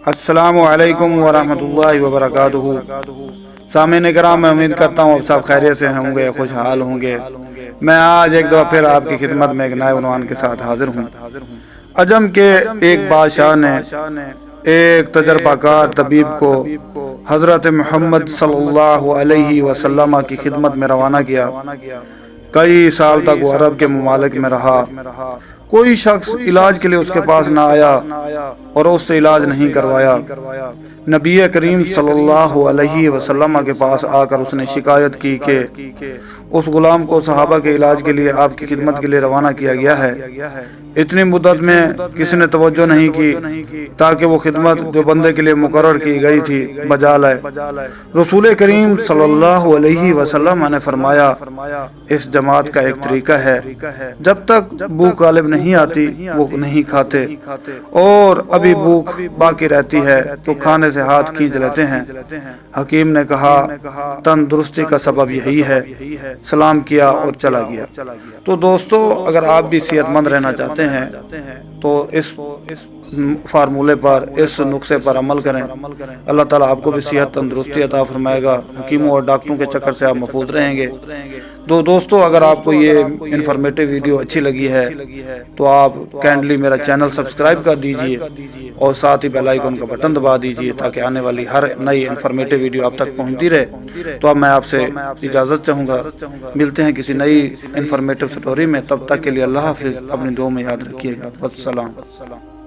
السلام علیکم ورحمۃ اللہ وبرکاتہ۔ سامعین کرام، میں امید کرتا ہوں آپ سب خیریت سے ہوں گے، خوشحال ہوں گے۔ میں آج ایک دفعہ پھر آپ کی خدمت میں ایک نئے عنوان کے ساتھ حاضر ہوں۔ عجم کے ایک بادشاہ نے ایک تجربہ کار طبیب کو حضرت محمد صلی اللہ علیہ وسلم کی خدمت میں روانہ کیا۔ کئی سال تک وہ عرب کے ممالک میں رہا۔ کوئی شخص علاج کے لیے اس کے پاس نہ آیا اور اس سے علاج نہیں کروایا۔ نبی کریم صلی اللہ علیہ وسلم کے پاس آ کر اس نے شکایت کی کہ اس غلام کو صحابہ کے علاج کے لیے آپ کی خدمت کے لیے روانہ کیا گیا ہے۔ اتنی مدت میں کسی نے توجہ نہیں کی تاکہ وہ خدمت جو بندے کے لیے مقرر کی گئی تھی بجا لائے۔ رسول کریم صلی اللہ علیہ وسلم نے فرمایا، اس جماعت کا ایک طریقہ ہے، جب تک بھوک غالب نہیں آتی وہ نہیں کھاتے، اور ابھی بھوک باقی رہتی ہے تو کھانے سے ہاتھ کھینچ لیتے ہیں۔ حکیم نے کہا، تندرستی کا سبب یہی ہے۔ سلام کیا اور چلا گیا۔ تو دوستو، اگر آپ بھی صحت مند رہنا چاہتے ہیں تو اس فارمولے پر، اس نسخے پر عمل کریں۔ اللہ تعالیٰ آپ کو بھی صحت تندرستی عطا فرمائے گا۔ حکیموں اور ڈاکٹروں کے چکر سے آپ محفوظ رہیں گے۔ تو دوستو، اگر آپ کو یہ انفارمیٹو ویڈیو اچھی لگی ہے تو آپ کائنڈلی میرا چینل سبسکرائب کر دیجئے اور ساتھ ہی بیل آئیکن کا بٹن دبا دیجئے تاکہ آنے والی ہر نئی انفارمیٹو ویڈیو آپ تک پہنچتی رہے۔ تو اب میں آپ سے اجازت چاہوں گا، ملتے ہیں کسی نئی انفارمیٹو سٹوری میں۔ تب تک کے لیے اللہ حافظ، اپنی دعاؤں میں یاد رکھیے گا۔ والسلام۔